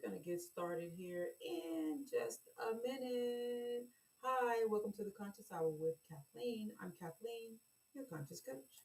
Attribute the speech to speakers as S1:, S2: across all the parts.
S1: We're going to get started here in just a minute. Hi, welcome to the Conscious Hour with Kathleen. I'm Kathleen, your conscious coach.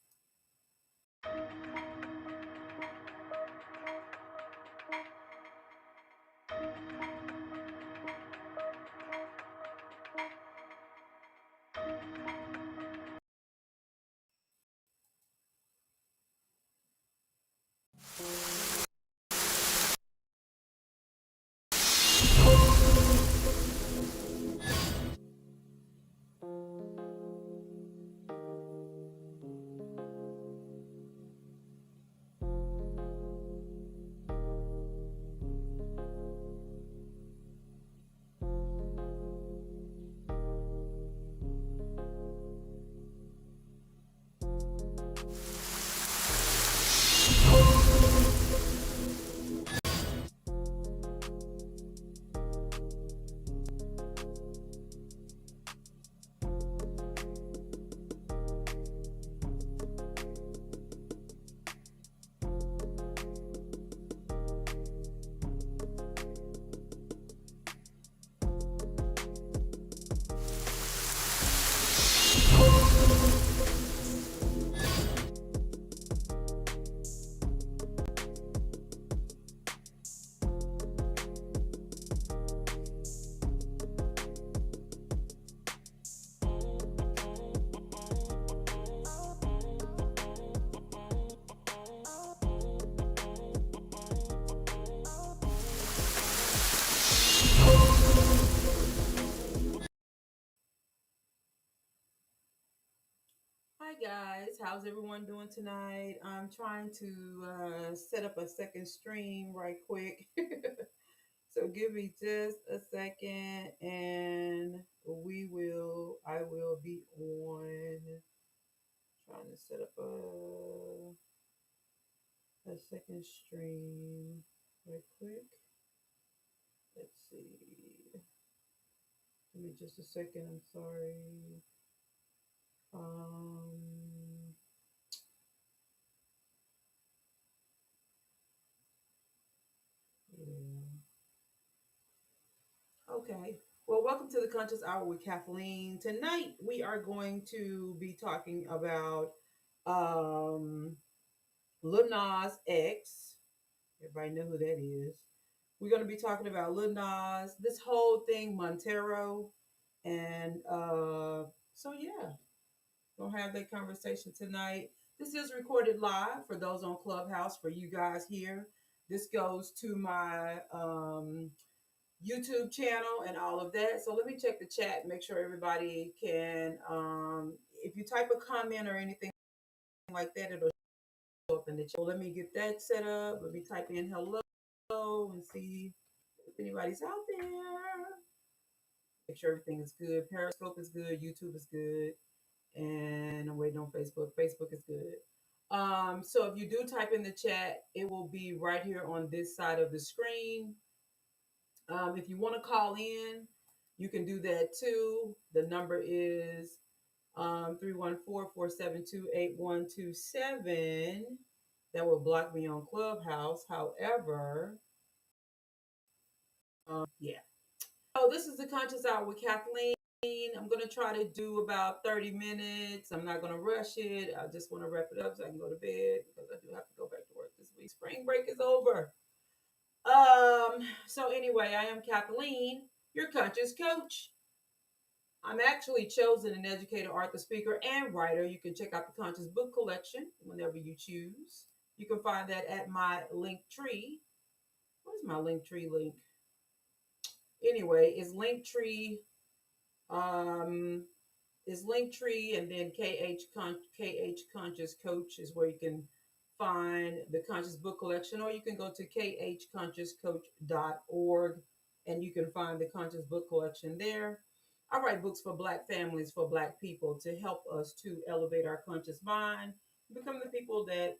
S1: Hi guys, how's everyone doing tonight? I'm trying to set up a second stream right quick. So give me just a second and I will be on trying to set up a second stream right quick. Let's see. Give me just a second. I'm sorry. Um, yeah. Okay. Well, welcome to the Conscious Hour with Kathleen. Tonight we are going to be talking about um Lil Nas X. Everybody know who that is. We're going to be talking about Lil Nas, this whole thing, Montero, and so yeah, gonna have that conversation tonight. This is recorded live for those on Clubhouse. For you guys here, this goes to my YouTube channel and all of that. So let me check the chat, make sure everybody can. If you type a comment or anything like that, it'll show up in the chat. So let me get that set up. Let me type in hello and see if anybody's out there. Make sure everything is good. Periscope is good. YouTube is good. And I'm waiting on Facebook. Facebook is good. So if you do type in the chat, it will be right here on this side of the screen. If you want to call in, you can do that too. The number is 314-472-8127. That will block me on Clubhouse. However, yeah. So this is the Conscious Hour with Kathleen. I'm going to try to do about 30 minutes. I'm not going to rush it. I just want to wrap it up so I can go to bed because I do have to go back to work this week. Spring break is over. So anyway, I am Kathleen, your conscious coach. I'm actually chosen an educator, author, speaker, and writer. You can check out the Conscious Book Collection whenever you choose. You can find that at my link tree. What is my link tree link? Anyway, it's Linktree. Um, is Linktree, and then KH Conscious Coach is where you can find the Conscious Book Collection, or you can go to khconsciouscoach.org and you can find the Conscious Book Collection there. I write books for Black families, for Black people, to help us to elevate our conscious mind, become the people that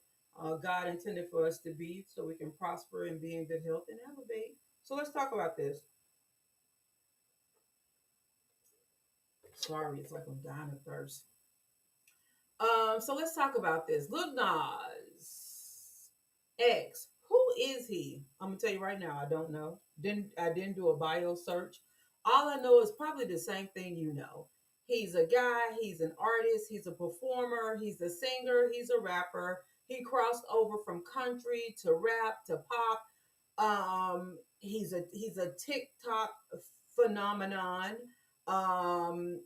S1: God intended for us to be, so we can prosper and be in good health and elevate. So let's talk about this. Sorry, it's like I'm dying of thirst. So let's talk about this. Lil Nas X. Who is he? I'm gonna tell you right now, I don't know. I didn't do a bio search. All I know is probably the same thing you know. He's a guy, he's an artist, he's a performer, he's a singer, he's a rapper. He crossed over from country to rap to pop. He's a TikTok phenomenon.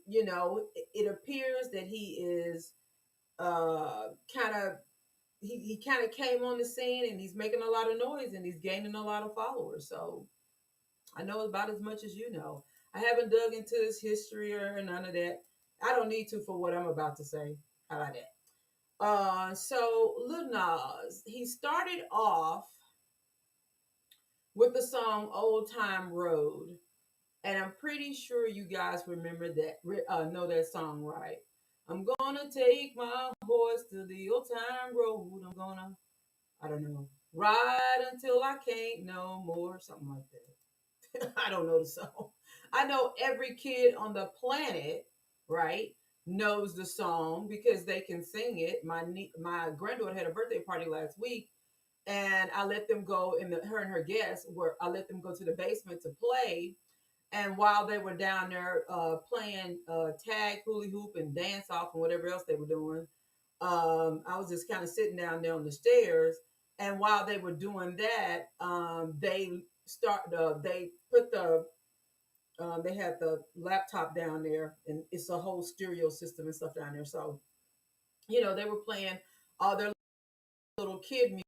S1: It appears that he is kind of he kind of came on the scene and he's making a lot of noise and he's gaining a lot of followers. So I know about as much as you know. I haven't dug into his history or none of that. I don't need to for what I'm about to say. How about that? So Lil Nas, he started off with the song "Old Time Road," and I'm pretty sure you guys remember that, know that song, right? I'm gonna take my horse to the old time road. I don't know, ride until I can't no more, something like that. I don't know the song. I know every kid on the planet, right, knows the song because they can sing it. My granddaughter had a birthday party last week, and I let them go her and her guests were I let them go to the basement to play. And while they were down there playing tag, hula hoop, and dance off, and whatever else they were doing, I was just kind of sitting down there on the stairs. And while they were doing that, they put they had the laptop down there, and it's a whole stereo system and stuff down there. So they were playing all their little kid music,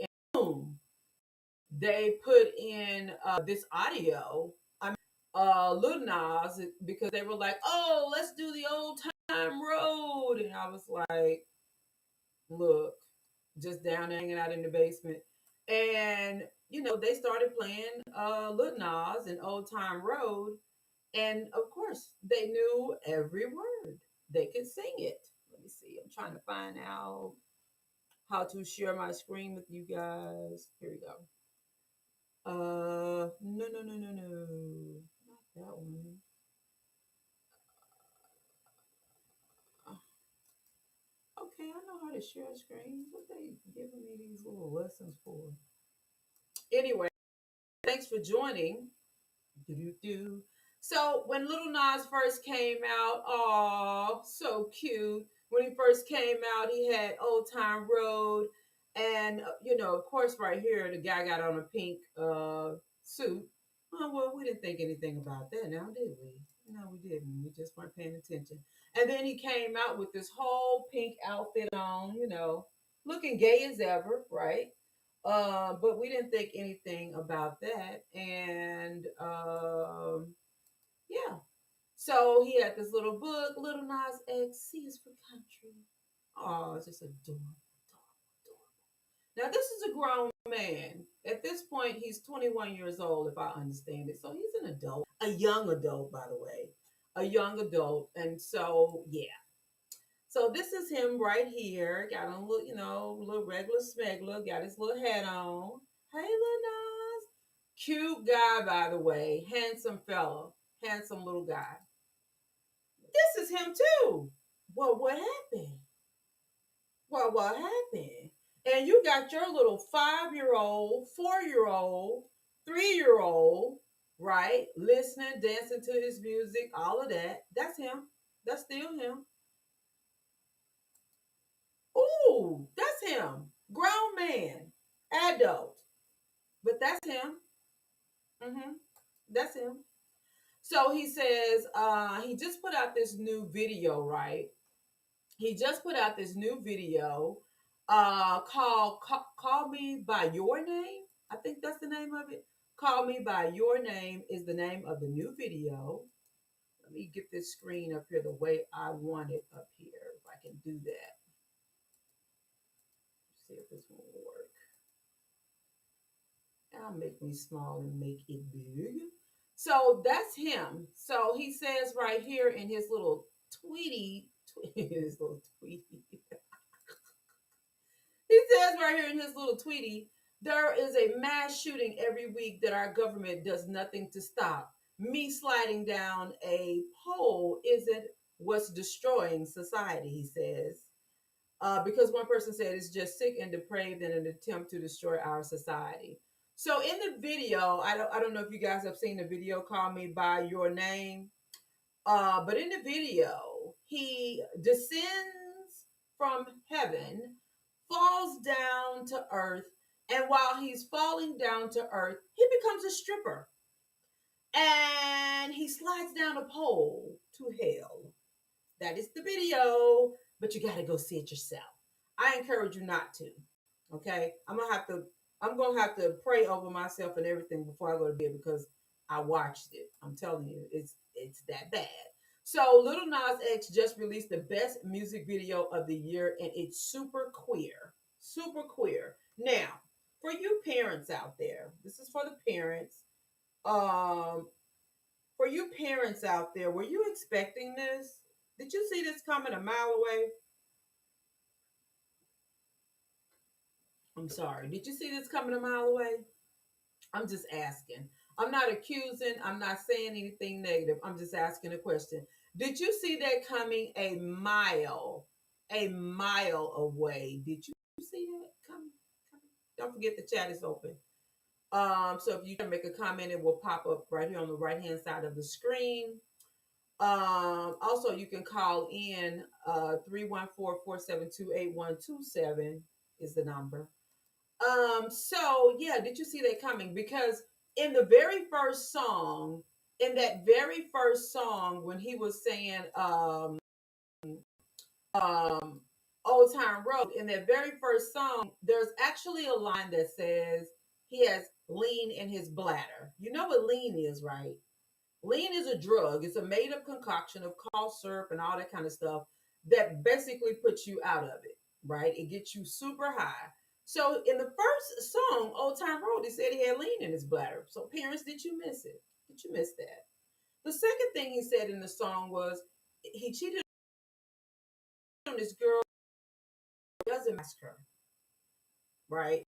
S1: and boom, they put in this audio. Lil Nas, because they were like, "Oh, let's do the old time road," and I was like, "Look, just down there hanging out in the basement," and they started playing Lil Nas and Old Time Road, and of course they knew every word. They could sing it. Let me see. I'm trying to find out how to share my screen with you guys. Here we go. No, no, no, no, no, not that one. Okay, I know how to share screens. What they giving me these little lessons for? Anyway, thanks for joining. Do-do-do. So when Little Nas first came out, oh, so cute. When he first came out, he had Old Time Road, and of course, right here, the guy got on a pink suit. Oh well, we didn't think anything about that, now did we? No, we didn't. We just weren't paying attention. And then he came out with this whole pink outfit on, looking gay as ever, right? But we didn't think anything about that. And yeah. So he had this little book, Little Nas X, C is for country. Oh, it's just adorable, adorable. Now, this is a grown man. At this point, he's 21 years old, if I understand it. So he's an adult, a young adult, by the way, a young adult. And so, yeah. So this is him right here. Got on a little, little regular smuggler. Got his little hat on. Hey, little Nas. Cute guy, by the way. Handsome fella. Handsome little guy. This is him too. Well, what happened? Well, what happened? And you got your little 5-year-old, 4-year-old, 3-year-old, right? Listening, dancing to his music, all of that. That's him. That's still him. Ooh, that's him. Grown man, adult. But that's him. hmm That's him. So he says he just put out this new video, right? He just put out this new video called Call Me By Your Name. I think that's the name of it. Call Me By Your Name is the name of the new video. Let me get this screen up here the way I want it up here, if I can do that. See if this will work. I'll make me small and make it big. So that's him. So he says right here in his little tweety, his little tweety. He says right here in his little tweety, there is a mass shooting every week that our government does nothing to stop. Me sliding down a pole isn't what's destroying society, he says. because one person said it's just sick and depraved in an attempt to destroy our society. So in the video, I don't know if you guys have seen the video "Call Me by Your Name," but in the video, he descends from heaven, falls down to earth, and while he's falling down to earth, he becomes a stripper and he slides down a pole to hell. That is the video, but you got to go see it yourself. I encourage you not to. Okay, I'm gonna have to pray over myself and everything before I go to bed because I watched it. I'm telling you, it's that bad. So Little Nas X just released the best music video of the year, and it's super queer, super queer. Now, for you parents out there, this is for the parents. Um, for you parents out there, were you expecting this? Did you see this coming a mile away? I'm sorry. Did you see this coming a mile away? I'm just asking. I'm not accusing. I'm not saying anything negative. I'm just asking a question. Did you see that coming a mile away? Did you see that coming? Don't forget the chat is open. So if you can make a comment, it will pop up right here on the right hand side of the screen. Also, you can call in 314-472-8127 is the number. So yeah, did you see that coming? Because in the very first song, in that very first song, when he was saying um Old Town Road, in that very first song, there's actually a line that says he has lean in his bladder. You know what lean is, right? Lean is a drug. It's a made up concoction of cough syrup and all that kind of stuff that basically puts you out of it, right? It gets you super high. So in the first song, Old Time Road, he said he had lean in his bladder. So parents, did you miss it? Did you miss that? The second thing he said in the song was he cheated on this girl, doesn't ask her, right?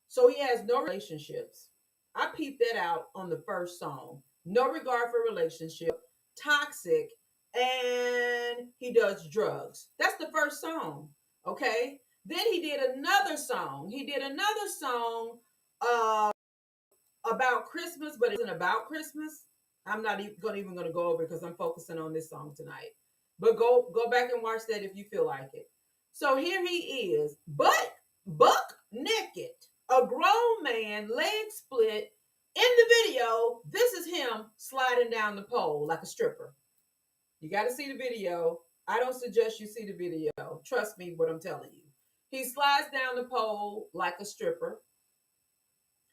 S1: So he has no relationships. I peeped that out on the first song. No regard for relationship, toxic, and he does drugs. That's the first song. Okay. Then he did another song. He did another song uh, about Christmas, but it isn't about Christmas. I'm not even going to go over it because I'm focusing on this song tonight. But go back and watch that if you feel like it. So here he is, buck naked, a grown man, legs split. In the video, this is him sliding down the pole like a stripper. You got to see the video. I don't suggest you see the video. Trust me what I'm telling you. He slides down the pole like a stripper,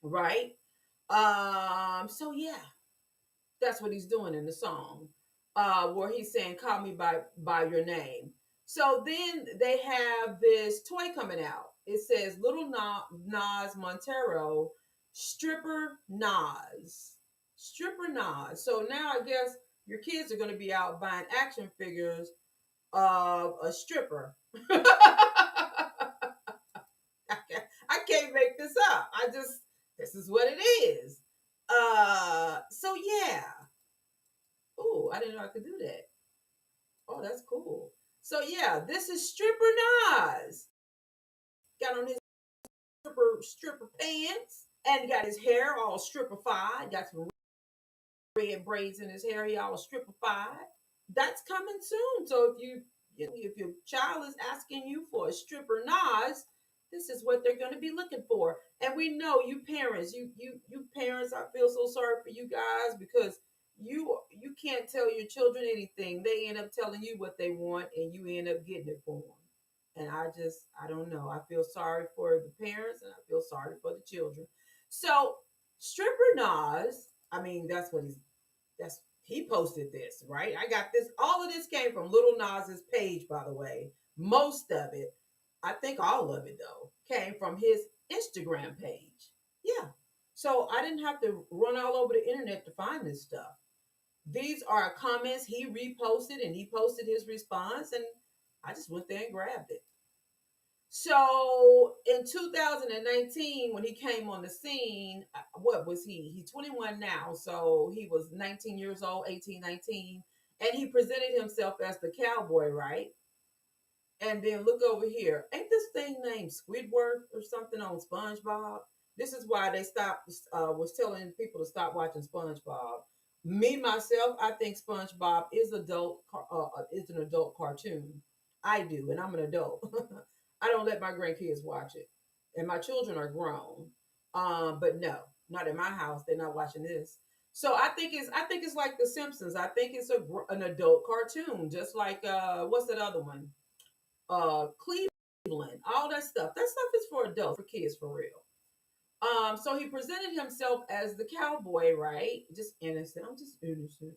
S1: right? So yeah, that's what he's doing in the song, where he's saying, "Call me by your name." So then they have this toy coming out. It says Little Nas Montero, stripper Nas, stripper Nas. So now I guess your kids are going to be out buying action figures of a stripper. I can't make this up. This is what it is. So yeah. Oh, I didn't know I could do that. Oh, that's cool. So yeah, this is stripper Nas. Got on his stripper pants and got his hair all strippified. Got some red braids in his hair. He all strippified. That's coming soon. So if your child is asking you for a stripper Nas, this is what they're going to be looking for. And we know you parents, you parents, I feel so sorry for you guys because you can't tell your children anything. They end up telling you what they want, and you end up getting it for them. And I don't know. I feel sorry for the parents, and I feel sorry for the children. So stripper Nas, I mean, that's he posted this, right? I got this. All of this came from Little Nas's page, by the way. Most of it, I think all of it though, came from his Instagram page. Yeah. So I didn't have to run all over the internet to find this stuff. These are comments he reposted and he posted his response, and I just went there and grabbed it. So in 2019, when he came on the scene, what was he? He's 21 now. So he was 19 years old, 18, 19. And he presented himself as the cowboy, right? And then look over here. Ain't this thing named Squidward or something on SpongeBob? This is why they stopped. Was telling people to stop watching SpongeBob. Me myself, I think SpongeBob is is an adult cartoon. I do, and I'm an adult. I don't let my grandkids watch it, and my children are grown. But no, not in my house. They're not watching this. So I think it's like The Simpsons. I think it's an adult cartoon, just like what's that other one? Cleveland, all that stuff. That stuff is for adults, for kids, for real. So he presented himself as the cowboy, right? Just innocent. I'm just innocent.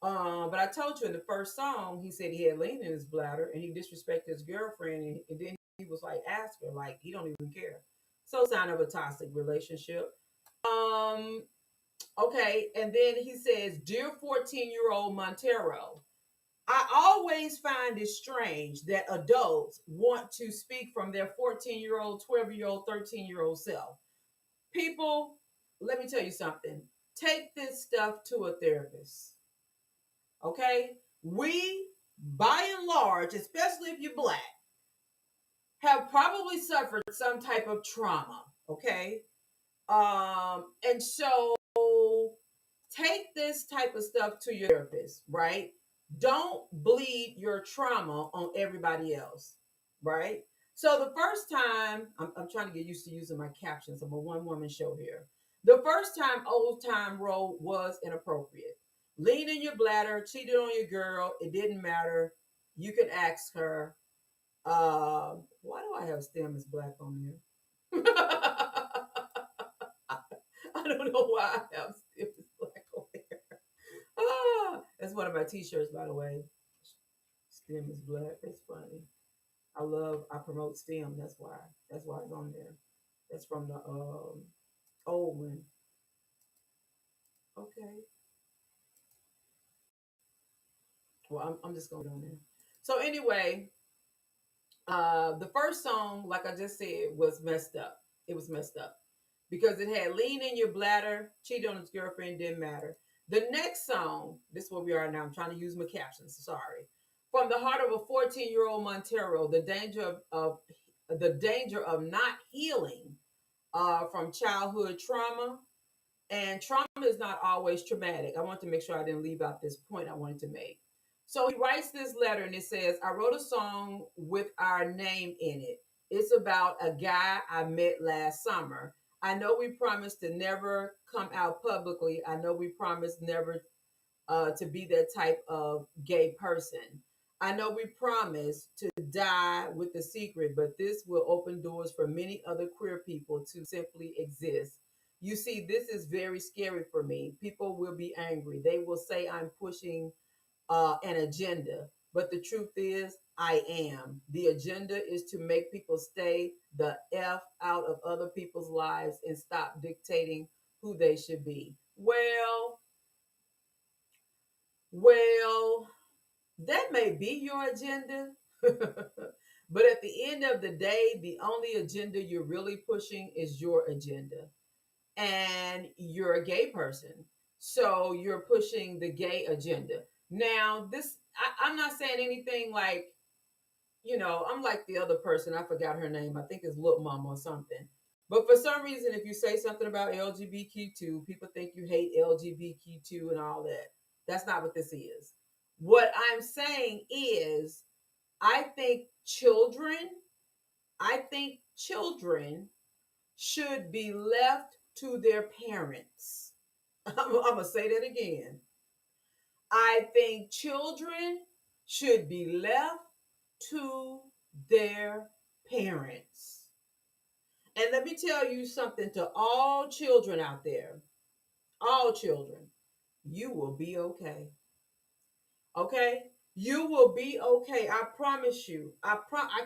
S1: But I told you in the first song, he said he had lean in his bladder and he disrespected his girlfriend, and then he was like, ask her, like he don't even care. So sign of a toxic relationship. Um, okay, and then he says, dear 14-year-old Montero, I always find it strange that adults want to speak from their 14-year-old, 12-year-old, 13-year-old self. People, let me tell you something. Take this stuff to a therapist. Okay? We, by and large, especially if you're black, have probably suffered some type of trauma. Okay? And so take this type of stuff to your therapist, right? Don't bleed your trauma on everybody else, right? So the first time, I'm trying to get used to using my captions. I'm a one woman show here. The first time old time roll was inappropriate. Lean in your bladder, cheated on your girl, it didn't matter. You can ask her. Why do I have STEM as black on here? I don't know why I have STEM as black on there. That's one of my t-shirts, by the way. STEM is black. That's funny. I promote STEM. That's why. That's why it's on there. That's from the old one. Okay. Well, I'm just going on there. So anyway, the first song, like I just said, was messed up. It was messed up because it had lean in your bladder, cheat on his girlfriend, didn't matter. The next song, this is where we are now. I'm trying to use my captions. Sorry. From the heart of a 14-year-old Montero, the danger of not healing from childhood trauma. And trauma is not always traumatic. I want to make sure I didn't leave out this point I wanted to make. So he writes this letter and it says, I wrote a song with our name in it. It's about a guy I met last summer. I know we promised to never come out publicly. I know we promised never to be that type of gay person. I know we promised to die with the secret, but this will open doors for many other queer people to simply exist. You see, this is very scary for me. People will be angry. They will say I'm pushing an agenda. But the truth is, I am. The agenda is to make people stay the F out of other people's lives and stop dictating who they should be. Well, that may be your agenda. But at the end of the day, the only agenda you're really pushing is your agenda. And you're a gay person. So you're pushing the gay agenda. Now, I'm not saying anything like, I'm like the other person. I forgot her name. I think it's Lil Mama or something. But for some reason, if you say something about LGBTQ2, people think you hate LGBTQ2 and all that. That's not what this is. What I'm saying is, I think children, I think children should be left to their parents. I'm going to say that again. I think children should be left to their parents. And let me tell you something to all children out there. All children, you will be okay. Okay? You will be okay. I promise you. I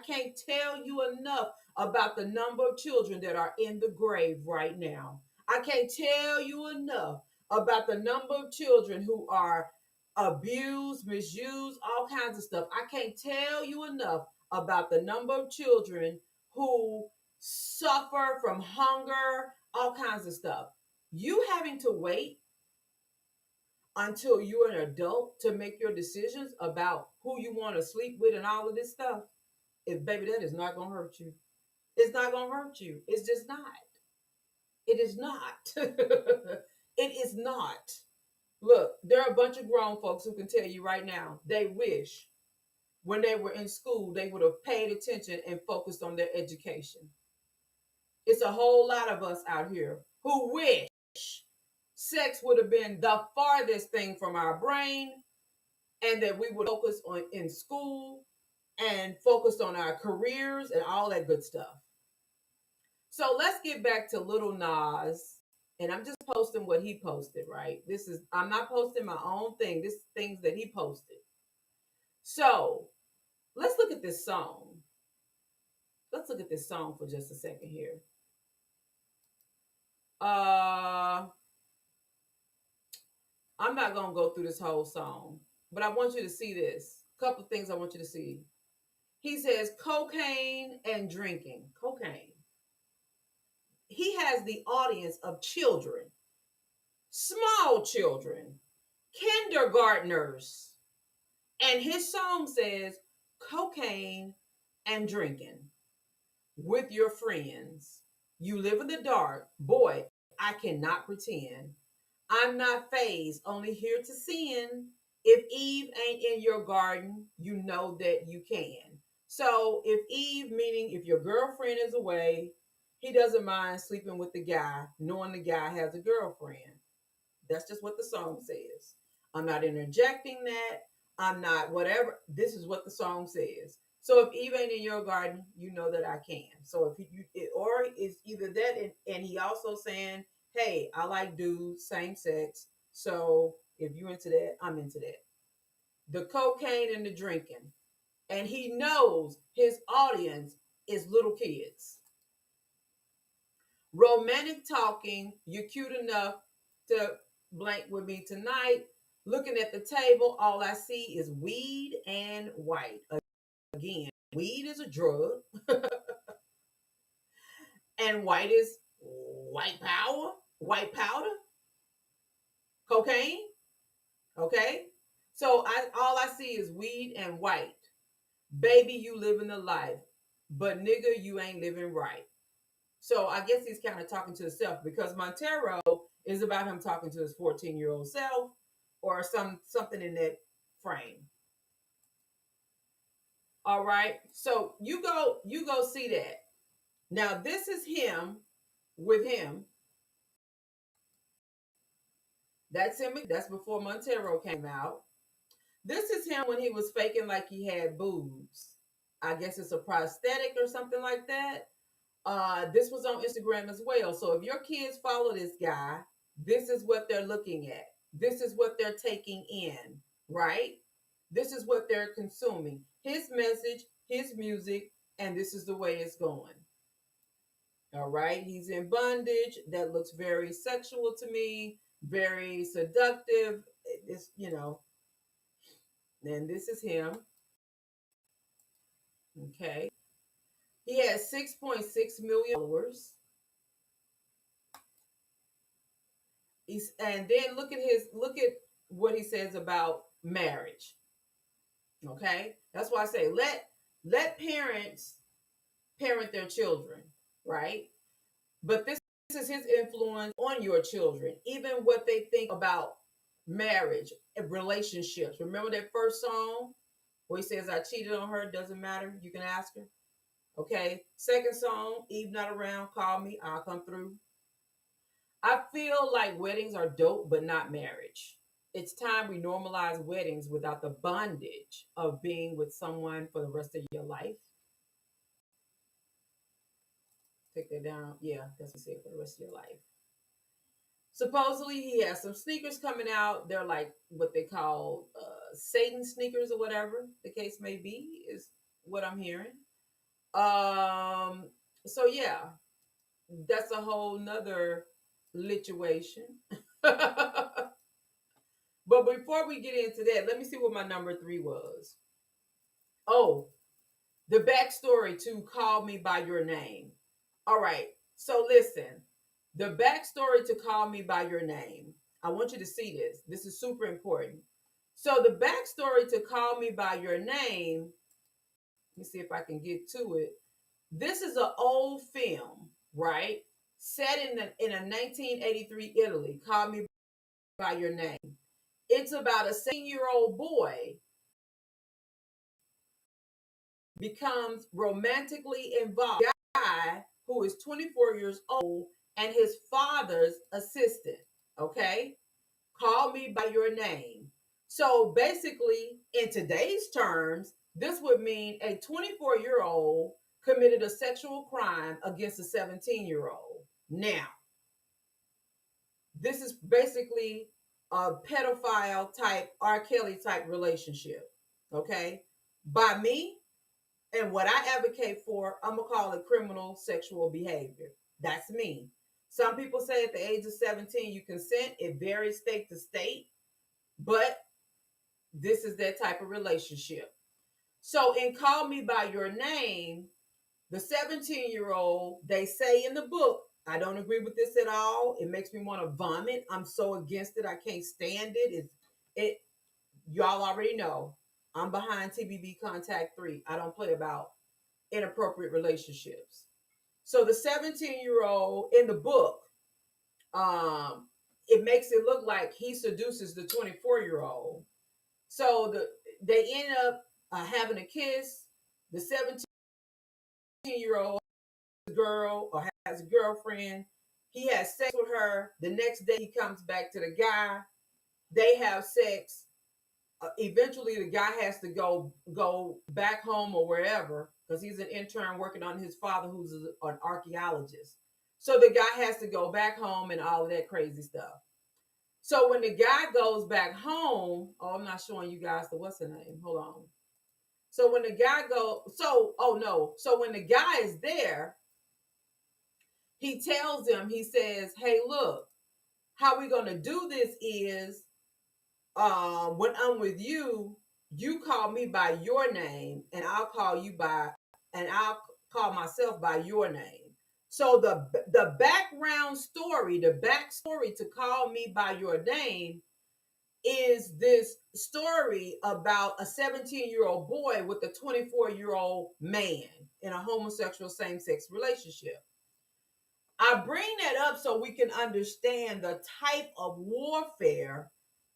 S1: can't tell you enough about the number of children that are in the grave right now. I can't tell you enough about the number of children who are abused, misused, all kinds of stuff. I can't tell you enough about the number of children who suffer from hunger, all kinds of stuff. You having to wait until you're an adult to make your decisions about who you want to sleep with and all of this stuff. baby, that is not gonna hurt you. It's not gonna hurt you. It's just not. It is not. It is not. Look, there are a bunch of grown folks who can tell you right now they wish when they were in school they would have paid attention and focused on their education. It's a whole lot of us out here who wish sex would have been the farthest thing from our brain and that we would focus on in school and focused on our careers and all that good stuff. So let's get back to Little Nas. And I'm just posting what he posted, right? I'm not posting my own thing. This is things that he posted. So let's look at this song. Let's look at this song for just a second here. I'm not gonna go through this whole song, but I want you to see this. A couple of things I want you to see. He says cocaine and drinking. Cocaine. He has the audience of children, small children, kindergartners. And his song says cocaine and drinking with your friends. You live in the dark. Boy, I cannot pretend. I'm not phased, only here to sin. If Eve ain't in your garden, you know that you can. So if Eve, meaning if your girlfriend is away, he doesn't mind sleeping with the guy, knowing the guy has a girlfriend. That's just what the song says. I'm not interjecting that. I'm not whatever. This is what the song says. So if Eve ain't in your garden, you know that I can. So if or it's either that, and he also saying, hey, I like dudes, same sex. So if you into that, I'm into that. The cocaine and the drinking. And he knows his audience is little kids. Romantic talking, you're cute enough to blank with me tonight. Looking at the table, all I see is weed and white. Again, weed is a drug, and white is white powder, cocaine. Okay, so all I see is weed and white. Baby, you living the life, but nigga, you ain't living right. So I guess he's kind of talking to himself because Montero is about him talking to his 14-year-old self or something in that frame. All right. So you go see that. Now this is him with him. That's him. That's before Montero came out. This is him when he was faking like he had boobs. I guess it's a prosthetic or something like that. This was on Instagram as well. So if your kids follow this guy, this is what they're looking at. This is what they're taking in, right? This is what they're consuming. His message, his music, and this is the way it's going. All right. He's in bondage. That looks very sexual to me, very seductive. It's, and this is him. Okay. He has 6.6 million followers. And then look at what he says about marriage. Okay? That's why I say let parents parent their children, right? But this is his influence on your children, even what they think about marriage and relationships. Remember that first song where he says, I cheated on her, doesn't matter, you can ask her. Okay. Second song, Eve not around, call me, I'll come through. I feel like weddings are dope, but not marriage. It's time we normalize weddings without the bondage of being with someone for the rest of your life. Take that down. Yeah, that's what I said, for the rest of your life. Supposedly, he has some sneakers coming out. They're like what they call Satan sneakers or whatever the case may be, is what I'm hearing. So yeah, that's a whole nother lituation. But before we get into that, let me see what my number 3 was. Oh, the backstory to Call Me by Your Name. All right. So listen, the backstory to Call Me by Your Name. I want you to see this. This is super important. So the backstory to Call Me by Your Name me see if I can get to it. This is an old film, right? Set in a 1983 Italy. Call Me by Your Name. It's about a 17-year-old boy becomes romantically involved with a guy who is 24 years old and his father's assistant. Okay? Call Me by Your Name. So basically, in today's terms, this would mean a 24-year-old committed a sexual crime against a 17-year-old. Now, this is basically a pedophile type, R. Kelly type relationship. Okay? By me, and what I advocate for, I'm gonna call it criminal sexual behavior. That's me. Some people say at the age of 17 you consent. It varies state to state, but this is that type of relationship. So in Call Me by Your Name, the 17-year-old, they say in the book, I don't agree with this at all. It makes me want to vomit. I'm so against it. I can't stand it. It y'all already know. I'm behind TBB Contact 3. I don't play about inappropriate relationships. So the 17-year-old in the book, it makes it look like he seduces the 24-year-old. So they end up having a kiss. The 17-year-old girl or has a girlfriend. He has sex with her. The next day he comes back to the guy. They have sex. Eventually the guy has to go back home or wherever because he's an intern working on his father who's an archaeologist. So the guy has to go back home and all of that crazy stuff. So when the guy goes back home, oh, I'm not showing you guys the what's the name. Hold on. So when the guy so when the guy is there, he tells him, he says, hey, look, how we gonna do this is when I'm with you, you call me by your name, and I'll call myself by your name. So the background story, the backstory to Call Me by Your Name is this story about a 17-year-old boy with a 24-year-old man in a homosexual same-sex relationship. I bring that up so we can understand the type of warfare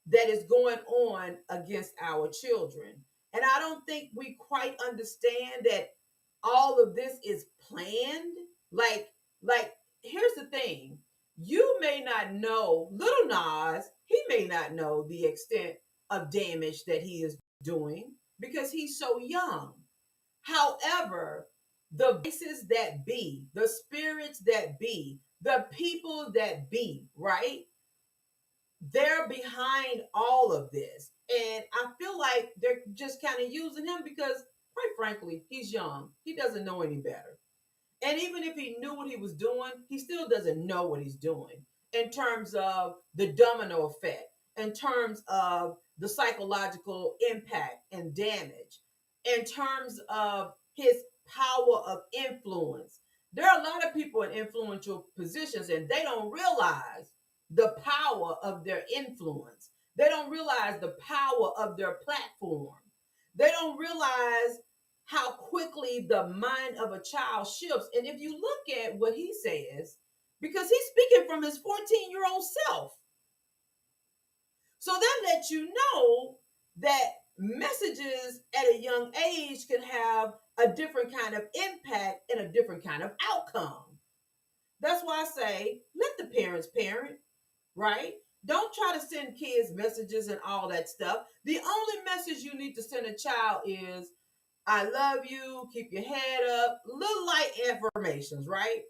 S1: that is going on against our children. And I don't think we quite understand that all of this is planned. Like here's the thing. You may not know, little Nas, he may not know the extent of damage that he is doing because he's so young. However, the voices that be, the spirits that be, the people that be, right? They're behind all of this. And I feel like they're just kind of using him because, quite frankly, he's young. He doesn't know any better. And even if he knew what he was doing, he still doesn't know what he's doing in terms of the domino effect, in terms of the psychological impact and damage, in terms of his power of influence. There are a lot of people in influential positions and they don't realize the power of their influence. They don't realize the power of their platform. They don't realize how quickly the mind of a child shifts. And if you look at what he says, because he's speaking from his 14-year-old self. So that lets you know that messages at a young age can have a different kind of impact and a different kind of outcome. That's why I say, let the parents parent, right? Don't try to send kids messages and all that stuff. The only message you need to send a child is, I love you, keep your head up, little light affirmations, right?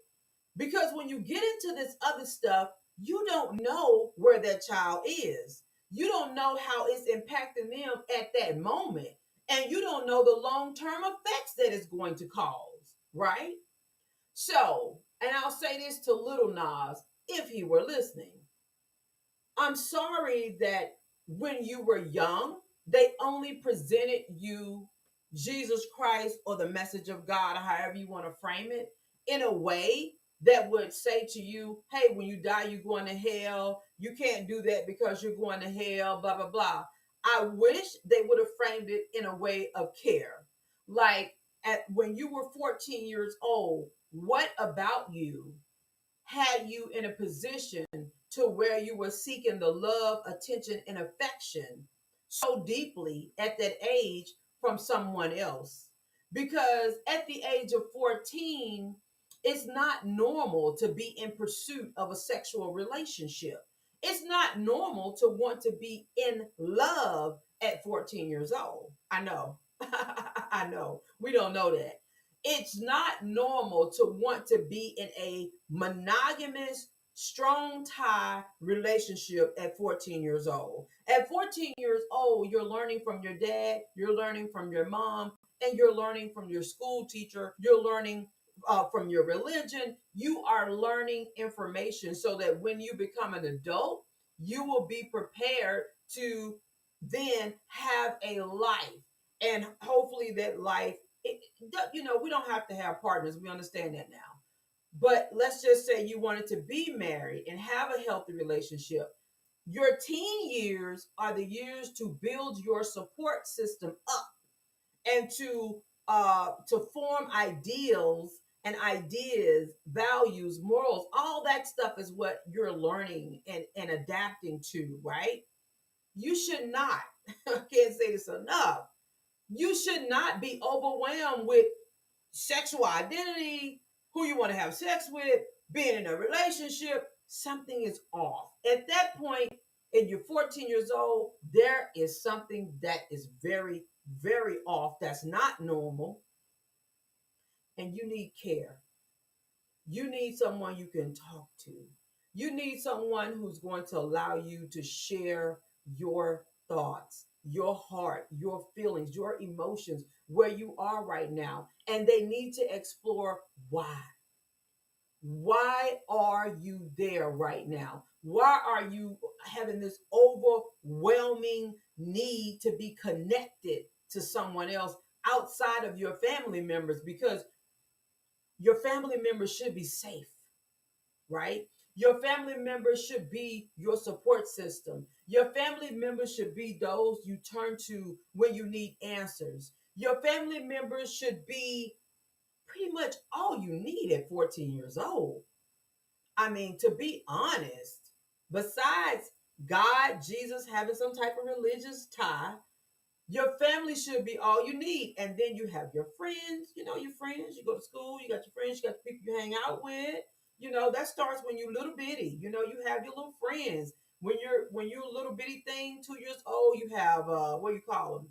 S1: Because when you get into this other stuff, you don't know where that child is. You don't know how it's impacting them at that moment. And you don't know the long-term effects that it's going to cause, right? So, and I'll say this to Little Nas, if he were listening. I'm sorry that when you were young, they only presented you Jesus Christ or the message of God, or however you want to frame it, in a way that would say to you, hey, when you die, you're going to hell. You can't do that because you're going to hell, blah, blah, blah. I wish they would have framed it in a way of care. Like, at when you were 14 years old, what about you had you in a position to where you were seeking the love, attention, and affection so deeply at that age from someone else? Because at the age of 14, it's not normal to be in pursuit of a sexual relationship. It's not normal to want to be in love at 14 years old. I know. I know. We don't know that. It's not normal to want to be in a monogamous, strong tie relationship at 14 years old. At 14 years old, you're learning from your dad, you're learning from your mom, and you're learning from your school teacher, you're learning from your religion. You are learning information so that when you become an adult, you will be prepared to then have a life. And hopefully, that life, we don't have to have partners. We understand that now. But let's just say you wanted to be married and have a healthy relationship. Your teen years are the years to build your support system up and to form ideals and ideas, values, morals. All that stuff is what you're learning and adapting to, right? You should not, I can't say this enough, you should not be overwhelmed with sexual identity, who you want to have sex with, being in a relationship. Something is off. At that point, and you're 14 years old, there is something that is very, very off. That's not normal. And you need care. You need someone you can talk to. You need someone who's going to allow you to share your thoughts, your heart, your feelings, your emotions, where you are right now. And they need to explore why. Why are you there right now? Why are you having this overwhelming need to be connected to someone else outside of your family members? Because your family members should be safe, right? Your family members should be your support system. Your family members should be those you turn to when you need answers. Your family members should be pretty much all you need at 14 years old. I mean, to be honest, besides God, Jesus, having some type of religious tie, your family should be all you need. And then you have your friends, your friends. You go to school, you got your friends, you got the people you hang out with. That starts when you're little bitty. You have your little friends. When you're a little bitty thing, 2 years old, you have what do you call them?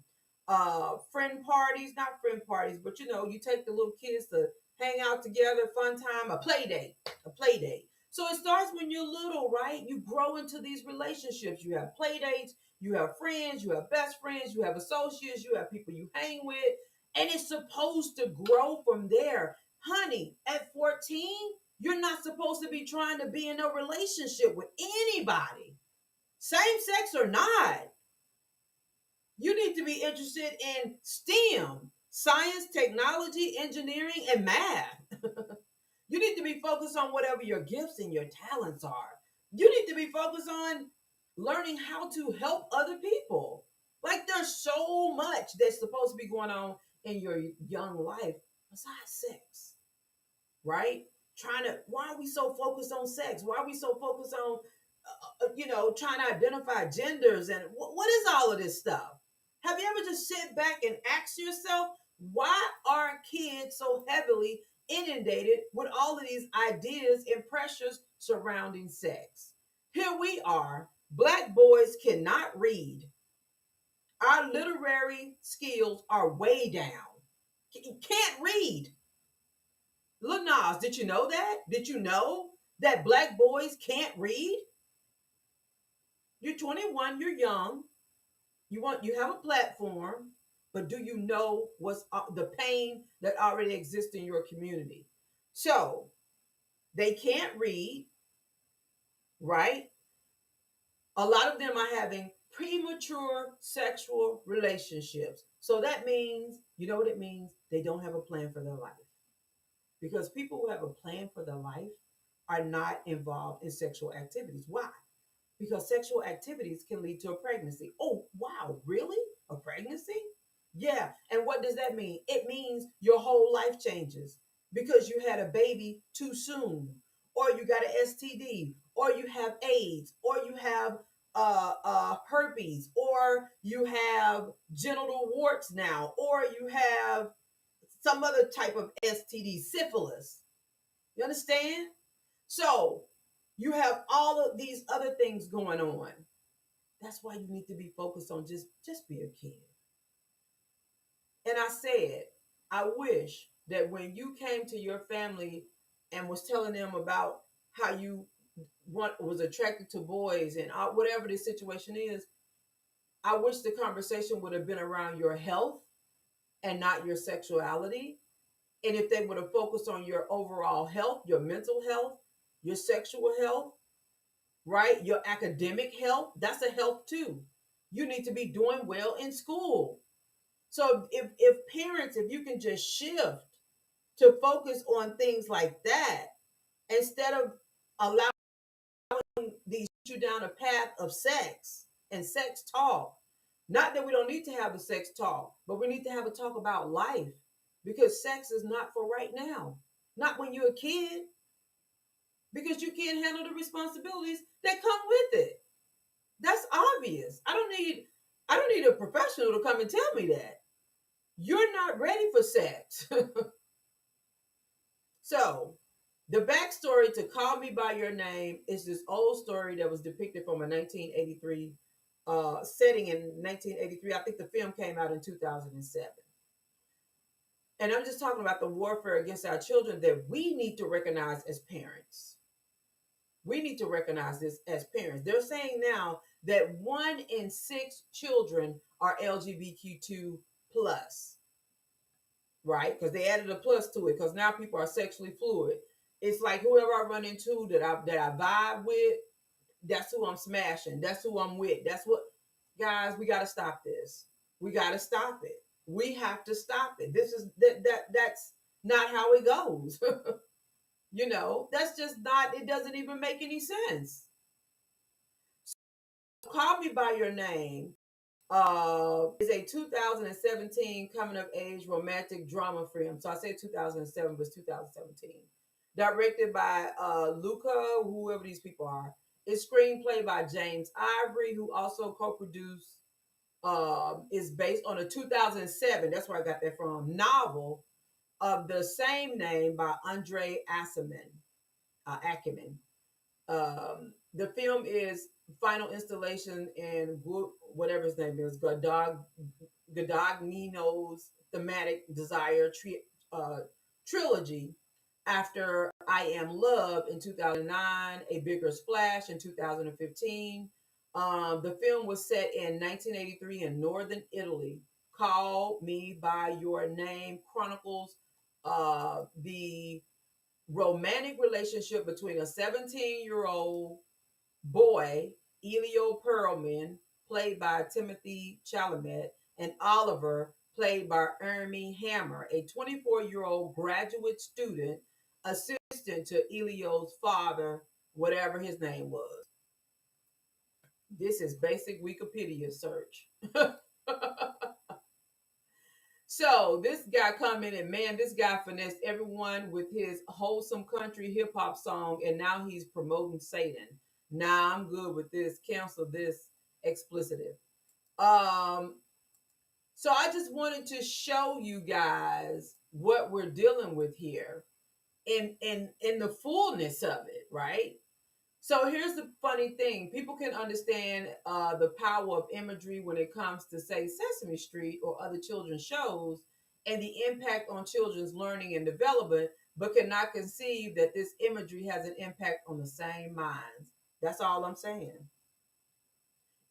S1: Friend parties, not friend parties, but you take the little kids to hang out together, fun time, a play date, a play date. So it starts when you're little, right? You grow into these relationships. You have play dates, you have friends, you have best friends, you have associates, you have people you hang with, and it's supposed to grow from there. Honey, at 14, you're not supposed to be trying to be in a relationship with anybody, same sex or not. You need to be interested in STEM, science, technology, engineering, and math. You need to be focused on whatever your gifts and your talents are. You need to be focused on learning how to help other people. Like there's so much that's supposed to be going on in your young life besides sex, right? Why are we so focused on sex? Why are we so focused on, trying to identify genders and what is all of this stuff? Have you ever just sit back and ask yourself, why are kids so heavily inundated with all of these ideas and pressures surrounding sex? Here we are, Black boys cannot read. Our literary skills are way down. Can't read. Lil Nas, did you know that? Did you know that Black boys can't read? You're 21, you're young, you have a platform, but do you know what's the pain that already exists in your community? So they can't read, right? A lot of them are having premature sexual relationships. So that means, you know what it means? They don't have a plan for their life. Because people who have a plan for their life are not involved in sexual activities. Why? Because sexual activities can lead to a pregnancy. Oh, wow, really? A pregnancy? Yeah. And what does that mean? It means your whole life changes because you had a baby too soon, or you got an STD, or you have AIDS, or you have herpes, or you have genital warts now, or you have some other type of STD, syphilis. You understand? So you have all of these other things going on. That's why you need to be focused on just be a kid. And I said, I wish that when you came to your family and was telling them about how you was attracted to boys and whatever the situation is, I wish the conversation would have been around your health and not your sexuality. And if they would have focused on your overall health, your mental health, your sexual health, right? Your academic health, that's a health too. You need to be doing well in school. So if parents, if you can just shift to focus on things like that instead of allowing these you down a path of sex and sex talk. Not that we don't need to have the sex talk, but we need to have a talk about life because sex is not for right now. Not when you're a kid, because you can't handle the responsibilities that come with it. That's obvious. I don't need a professional to come and tell me that. You're not ready for sex. So, the backstory to Call Me By Your Name is this old story that was depicted from a 1983 setting in 1983. I think the film came out in 2007. And I'm just talking about the warfare against our children that we need to recognize as parents. We need to recognize this as parents. They're saying now that 1 in 6 children are LGBTQ plus, right? Because they added a plus to it because now people are sexually fluid. It's like whoever I run into that I vibe with, that's who I'm smashing. That's who I'm with. That's what guys, we gotta stop this. We gotta stop it. We have to stop it. This is that's not how it goes. That's just not, it doesn't even make any sense. Call Me By Your Name is a 2017 coming of age romantic drama film. So I say 2007, but it's 2017. Directed by Luca, whoever these people are. It's screenplay by James Ivory, who also co-produced. Is based on a 2007. That's where I got that from. Novel of the same name by Andre Ackerman. The film is final installation in whatever his name is, Guadagnino's thematic desire trilogy after I Am Love in 2009, A Bigger Splash in 2015. The film was set in 1983 in northern Italy. Call Me By Your Name chronicles the romantic relationship between a 17-year-old boy, Elio Perlman, played by Timothy Chalamet, and Oliver, played by Ermi Hammer, a 24-year-old graduate student, assistant to Elio's father, whatever his name was. This is basic Wikipedia search. So this guy commented, man, this guy finessed everyone with his wholesome country hip hop song, and now he's promoting Satan. Nah, I'm good with this. Cancel this explicitive. Um, so I just wanted to show you guys what we're dealing with here in the fullness of it, right? So here's the funny thing. People can understand the power of imagery when it comes to, say, Sesame Street or other children's shows and the impact on children's learning and development, but cannot conceive that this imagery has an impact on the same minds. That's all I'm saying.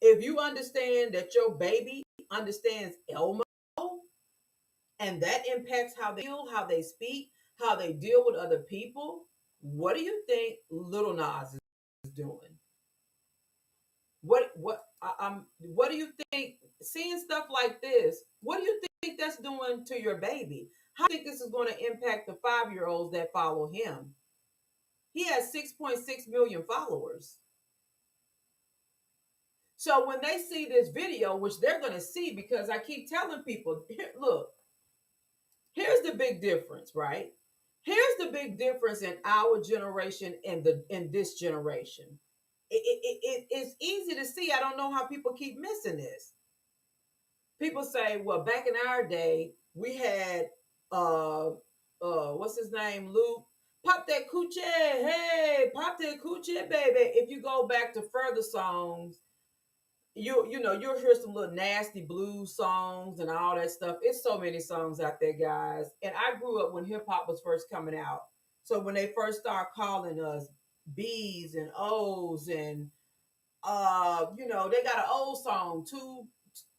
S1: If you understand that your baby understands Elmo and that impacts how they feel, how they speak, how they deal with other people, what do you think Little Nas is doing? What do you think seeing stuff like this? What do you think that's doing to your baby? How do you think this is going to impact the 5-year-olds that follow him? He has 6.6 million followers. So when they see this video, which they're going to see, because I keep telling people, look, here's the big difference, right? Here's the big difference in our generation and the in this generation. It's easy to see. I don't know how people keep missing this. People say, well, back in our day, we had what's his name, Luke? Pop that coochie, hey, pop that coochie, baby. If you go back to further songs, you'll hear some little nasty blues songs and all that stuff. It's so many songs out there, guys. And I grew up when hip hop was first coming out. So when they first start calling us B's and O's and they got an old song, two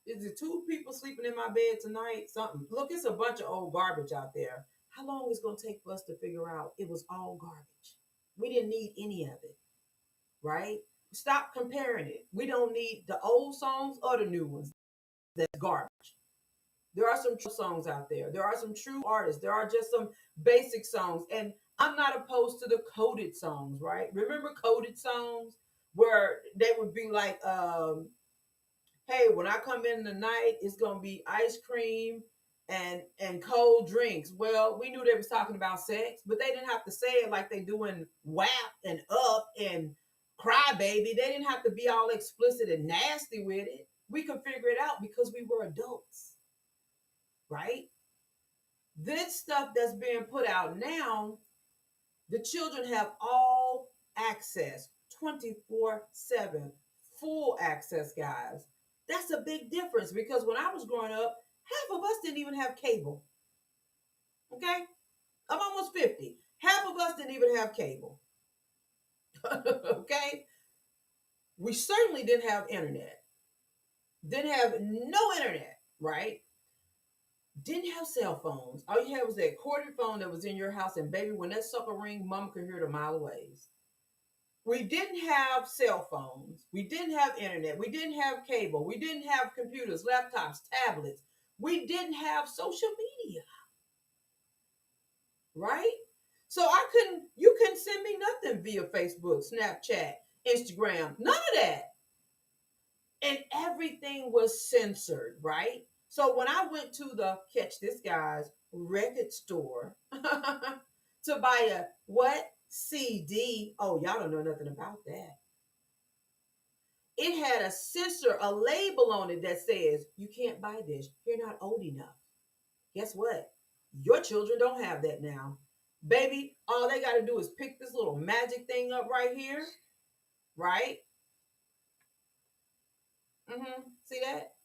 S1: is it two people sleeping in my bed tonight? Something. Look, it's a bunch of old garbage out there. How long is it gonna take for us to figure out it was all garbage? We didn't need any of it, right? Stop comparing it. We don't need the old songs or the new ones. That's garbage. There are some true songs out there. There are some true artists. There are just some basic songs. And I'm not opposed to the coded songs, right? Remember coded songs where they would be like, hey, when I come in tonight, it's gonna be ice cream and cold drinks. Well, we knew they was talking about sex, but they didn't have to say it like they doing WAP and Up and Cry Baby. They didn't have to be all explicit and nasty with it. We could figure it out because we were adults, right? This stuff that's being put out now, the children have all access 24/7, full access, guys. That's a big difference because when I was growing up, half of us didn't even have cable. Okay? I'm almost 50. Half of us didn't even have cable. Okay? We certainly didn't have internet. Didn't have no internet, right? Didn't have cell phones. All you had was that corded phone that was in your house, and baby, when that sucker ring, mama could hear it a mile away. We didn't have cell phones. We didn't have internet. We didn't have cable. We didn't have computers, laptops, tablets. We didn't have social media, right? So you couldn't send me nothing via Facebook, Snapchat, Instagram, none of that. And everything was censored, right? So when I went to the, catch this guy's, record store to buy a what? CD. Oh, y'all don't know nothing about that. It had a censor, a label on it that says, you can't buy this. You're not old enough. Guess what? Your children don't have that now. Baby, all they got to do is pick this little magic thing up right here, right? See that?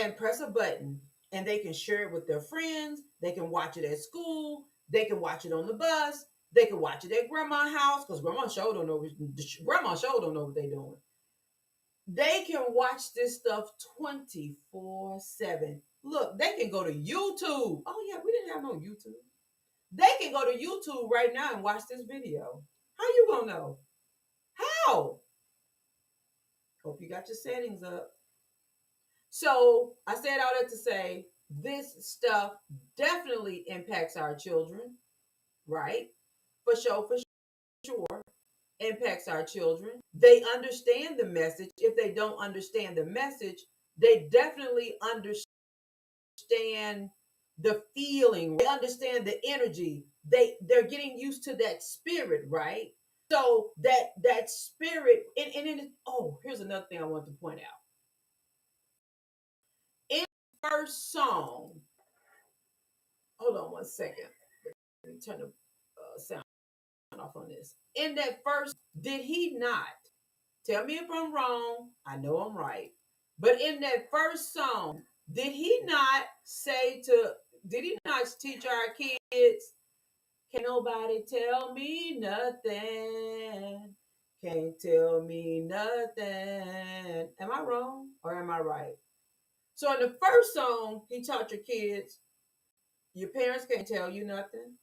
S1: And press a button, and they can share it with their friends. They can watch it at school. They can watch it on the bus. They can watch it at grandma's house because grandma sure don't know. Grandma sure don't know what they're doing. They can watch this stuff 24/7. Look, they can go to YouTube. Oh yeah, we didn't have no YouTube. They can go to YouTube right now and watch this video. How you gonna know? How? Hope you got your settings up. So I said all that to say this stuff definitely impacts our children, right? For sure, impacts our children. They understand the message. If they don't understand the message, they definitely understand the feeling. They understand the energy. They're getting used to that spirit, right? So that spirit, oh, here's another thing I want to point out. In the first song, hold on one second. Let me turn the sound off on this. In that first, did he not? Tell me if I'm wrong. I know I'm right. But in that first song, did he not teach our kids? Can't nobody tell me nothing. Can't tell me nothing. Am I wrong or am I right? So in the first song, he taught your kids, your parents can't tell you nothing.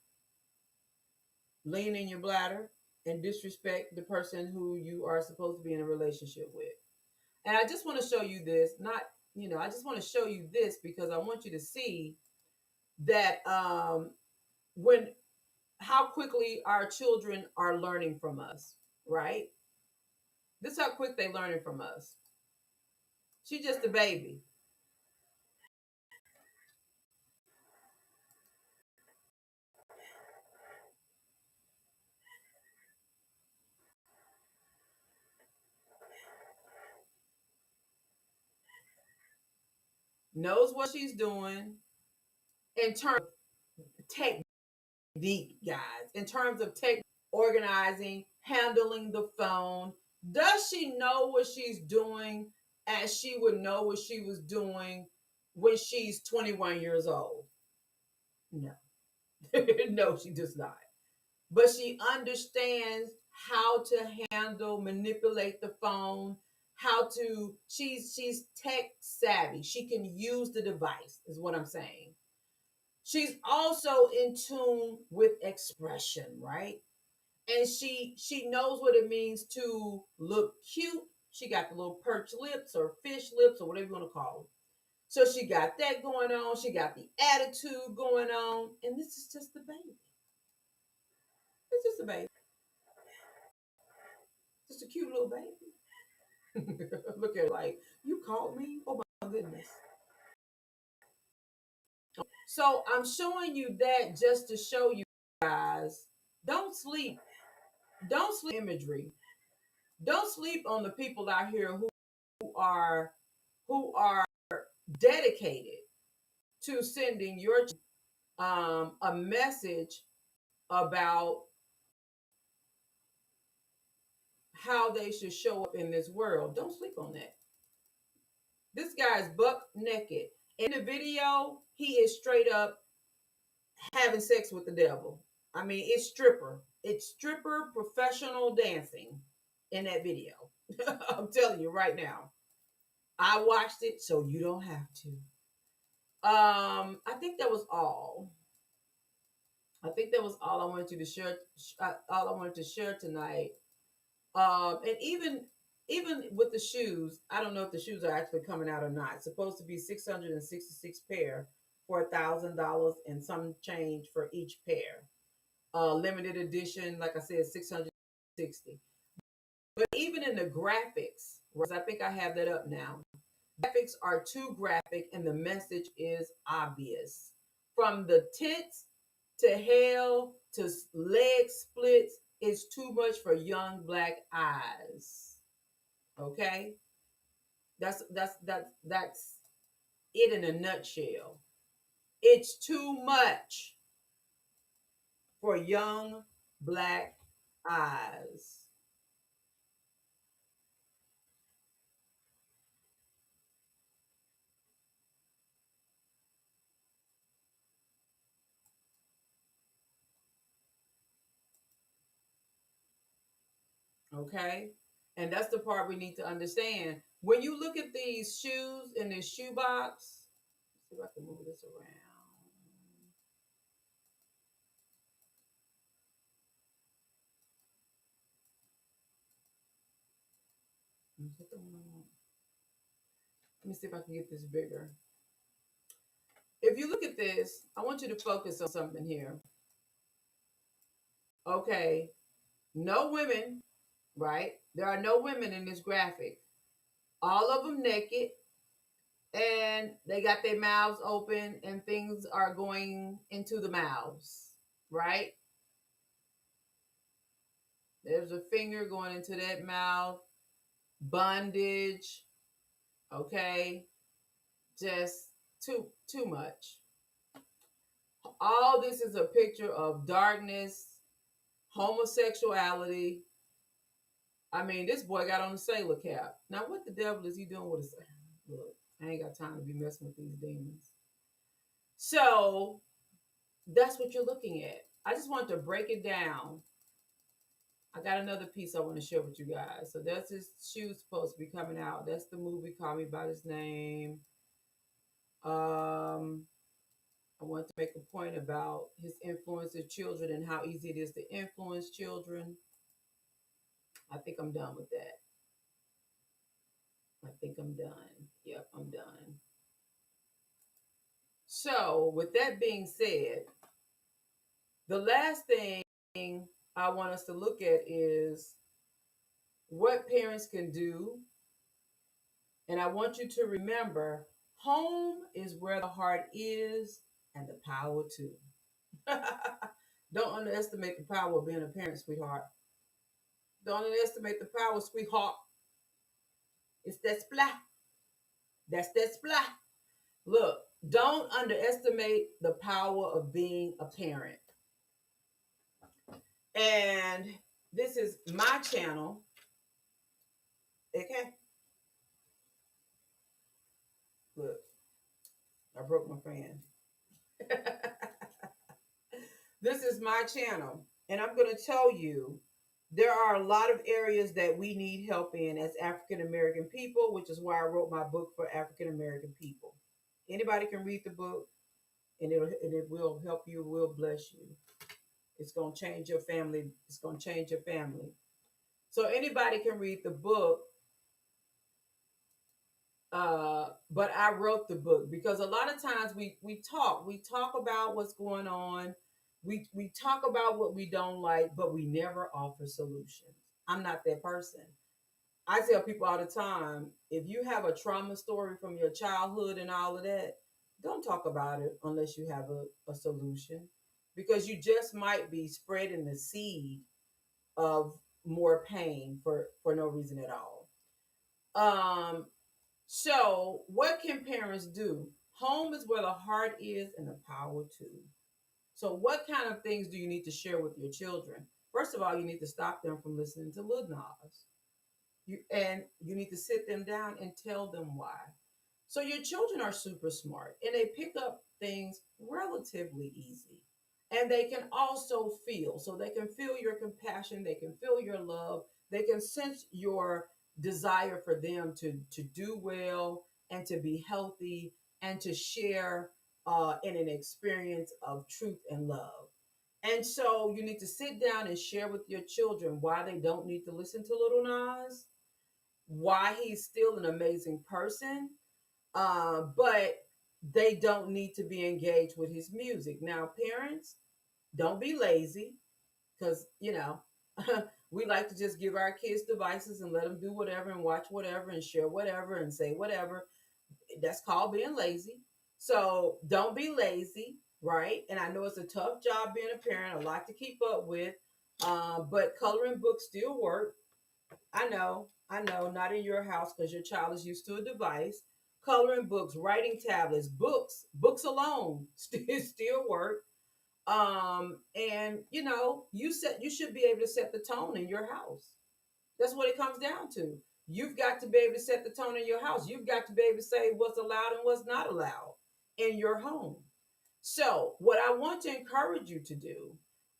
S1: Lean in your bladder and disrespect the person who you are supposed to be in a relationship with. And I just want to show you this, I just want to show you this because I want you to see that when how quickly our children are learning from us, right? This is how quick they're learning from us. She's just a baby. Knows what she's doing in terms of technique, guys. In terms of tech, organizing, handling the phone. Does she know what she's doing as she would know what she was doing when she's 21 years old? No. No, she does not. But she understands how to handle, manipulate the phone, how to she's tech savvy. She can use the device, is what I'm saying. She's also in tune with expression, right? And she knows what it means to look cute. She got the little perch lips or fish lips or whatever you want to call it. So she got that going on. She got the attitude going on. And this is just the baby. It's just a baby. Just a cute little baby. Look at her like, you called me? Oh my goodness. So I'm showing you that just to show you guys, don't sleep. Don't sleep imagery. Don't sleep on the people out here are who are dedicated to sending your a message about how they should show up in this world. Don't sleep on that. This guy's buck naked. In the video, he is straight up having sex with the devil. I mean, it's stripper. It's stripper professional dancing in that video. I'm telling you right now. I watched it, so you don't have to. I think that was all. I think that was all I wanted you to share. All I wanted to share tonight. And even with the shoes, I don't know if the shoes are actually coming out or not. It's supposed to be 666 pair for $1,000 and some change for each pair. Limited edition, like I said, 660. But even in the graphics, because I think I have that up now. Graphics are too graphic, and the message is obvious. From the tits to hell to leg splits is too much for young black eyes. Okay, that's it in a nutshell. It's too much for young black eyes. Okay, and that's the part we need to understand. When you look at these shoes in this shoe box, let's see if I can move this around. Let me see if I can get this bigger. If you look at this, I want you to focus on something here. Okay, no women, right? There are no women in this graphic. All of them naked, and they got their mouths open, and things are going into the mouths, right? There's a finger going into that mouth, bondage, okay? Just too much. All this is a picture of darkness, homosexuality. I mean, this boy got on a sailor cap. Now, what the devil is he doing with a look? I ain't got time to be messing with these demons. So that's what you're looking at. I just want to break it down. I got another piece I want to share with you guys. So that's his shoes supposed to be coming out. That's the movie Call Me by His Name. I want to make a point about his influence of children and how easy it is to influence children. I think I'm done with that. I think I'm done. Yep, I'm done. So, with that being said, the last thing I want us to look at is what parents can do And I want you to remember home is where the heart is and the power too. Don't underestimate the power of being a parent, sweetheart. Don't underestimate the power, sweetheart. It's that splat. That's that splat. Look, don't underestimate the power of being a parent. And this is my channel. Okay. Look, I broke my fan. This is my channel. And I'm going to tell you there are a lot of areas that we need help in as African American people, which is why I wrote my book for African American people. Anybody can read the book and it will help you, will bless you. It's going to change your family. It's going to change your family. So anybody can read the book, but I wrote the book because a lot of times we talk about what's going on, we talk about what we don't like, but we never offer solutions. I'm not that person. I tell people all the time, if you have a trauma story from your childhood and all of that, don't talk about it unless you have a solution, because you just might be spreading the seed of more pain for no reason at all. Um, so, what can parents do? Home is where the heart is and the power too. So, what kind of things do you need to share with your children? First of all, you need to stop them from listening to Lil Nas. And you need to sit them down and tell them why. So, your children are super smart and they pick up things relatively easy. And they can also feel. So they can feel your compassion, they can feel your love, they can sense your desire for them to do well and to be healthy and to share in an experience of truth and love. And so you need to sit down and share with your children why they don't need to listen to Little Nas, why he's still an amazing person, but they don't need to be engaged with his music. Now, parents, don't be lazy, because we like to just give our kids devices and let them do whatever and watch whatever and share whatever and say whatever. That's called being lazy. So don't be lazy, right? And I know it's a tough job being a parent, a lot to keep up with, but coloring books still work. I know, not in your house because your child is used to a device. Coloring books, writing tablets, books alone still work. And you should be able to set the tone in your house. That's what it comes down to. You've got to be able to set the tone in your house. You've got to be able to say what's allowed and what's not allowed in your home. So what I want to encourage you to do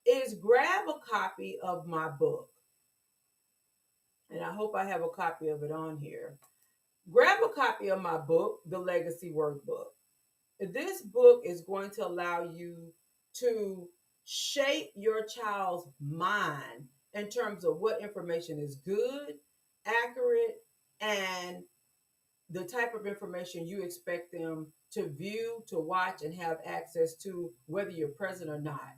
S1: is grab a copy of my book, and I hope I have a copy of it on here. Grab a copy of my book, The Legacy Workbook. This book is going to allow you to shape your child's mind in terms of what information is good, accurate, and the type of information you expect them to view, to watch, and have access to, whether you're present or not.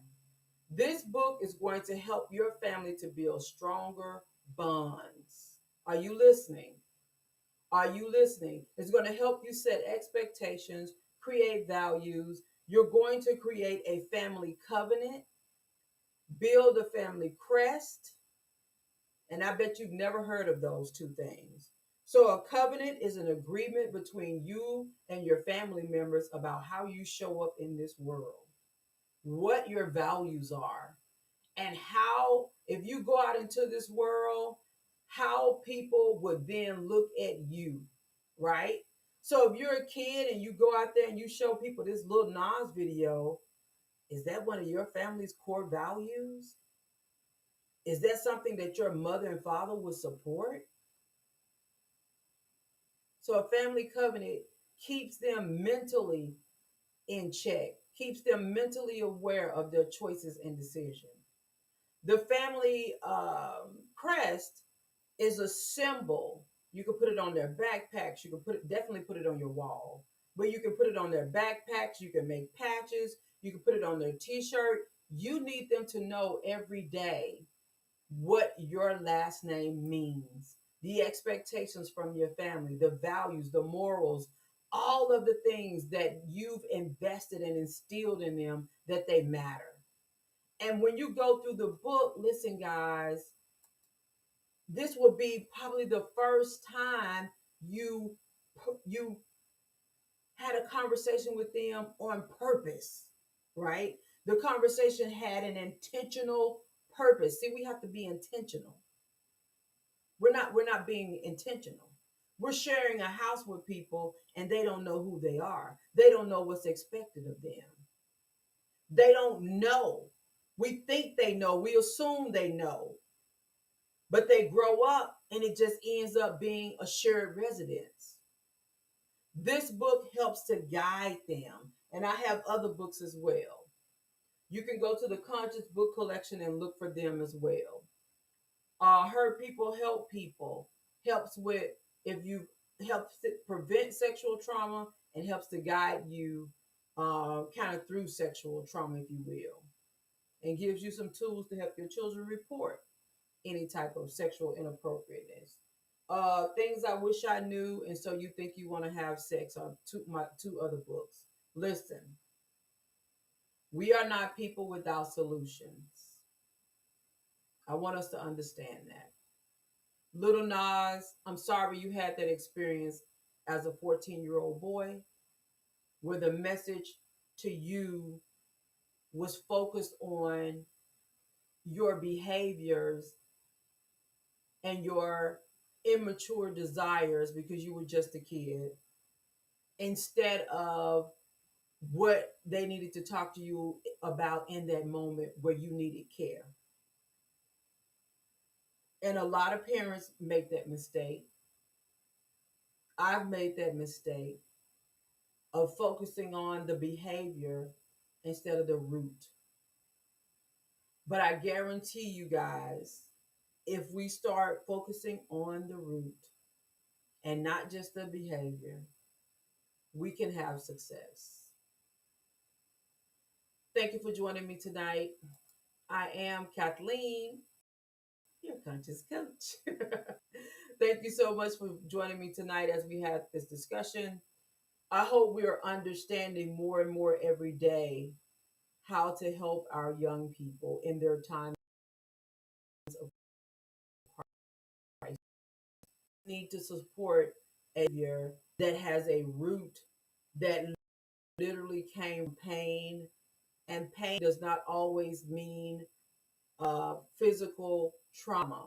S1: This book is going to help your family to build stronger bonds. Are you listening? Are you listening? It's going to help you set expectations, create values. You're going to create a family covenant, build a family crest. And I bet you've never heard of those two things. So, a covenant is an agreement between you and your family members about how you show up in this world, what your values are, and how, if you go out into this world, how people would then look at you, right? So if you're a kid and you go out there and you show people this little Nas video, is that one of your family's core values? Is that something that your mother and father would support? So a family covenant keeps them mentally in check, keeps them mentally aware of their choices and decisions. The family crest is a symbol. You can put it on their backpacks. You can definitely put it on your wall. But you can put it on their backpacks. You can make patches. You can put it on their t-shirt. You need them to know every day what your last name means. the expectations from your family, the values, the morals, all of the things that you've invested and instilled in them, that they matter. And when you go through the book, listen, guys, this will be probably the first time you you had a conversation with them on purpose, right? The conversation had an intentional purpose. See, we have to be intentional. We're not being intentional. We're sharing a house with people and they don't know who they are. They don't know what's expected of them. They don't know. We think they know. We assume they know. But they grow up and it just ends up being a shared residence. This book helps to guide them. And I have other books as well. You can go to the Conscious Book Collection and look for them as well. Hurt People Help People helps with, if you helps to prevent sexual trauma, and helps to guide you kind of through sexual trauma, if you will, and gives you some tools to help your children report any type of sexual inappropriateness. Things I Wish I Knew, and So You Think You Want to Have Sex are my two other books. Listen, we are not people without solutions. I want us to understand that. Little Nas, I'm sorry you had that experience as a 14-year-old boy, where the message to you was focused on your behaviors and your immature desires because you were just a kid, instead of what they needed to talk to you about in that moment where you needed care. And a lot of parents make that mistake. I've made that mistake of focusing on the behavior instead of the root. But I guarantee you guys, if we start focusing on the root and not just the behavior, we can have success. Thank you for joining me tonight. I am Kathleen, your conscious coach. Thank you so much for joining me tonight as we had this discussion. I hope we are understanding more and more every day how to help our young people in their times of crisis. We need to support a behavior that has a root that literally came from pain, and pain does not always mean physical trauma.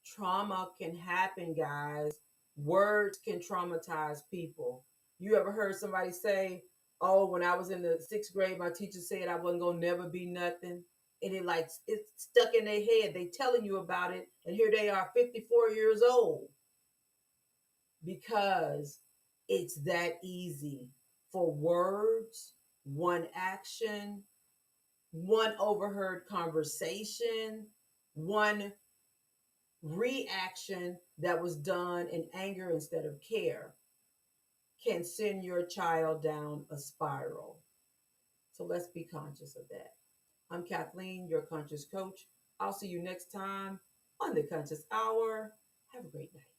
S1: Trauma can happen, guys. Words can traumatize people. You ever heard somebody say, "Oh, when I was in the sixth grade, my teacher said I wasn't gonna never be nothing," and it's stuck in their head. They telling you about it, and here they are, 54 years old, because it's that easy for words, one action, one overheard conversation, one reaction that was done in anger instead of care, can send your child down a spiral. So let's be conscious of that. I'm Kathleen, your conscious coach. I'll see you next time on the Conscious Hour. Have a great night.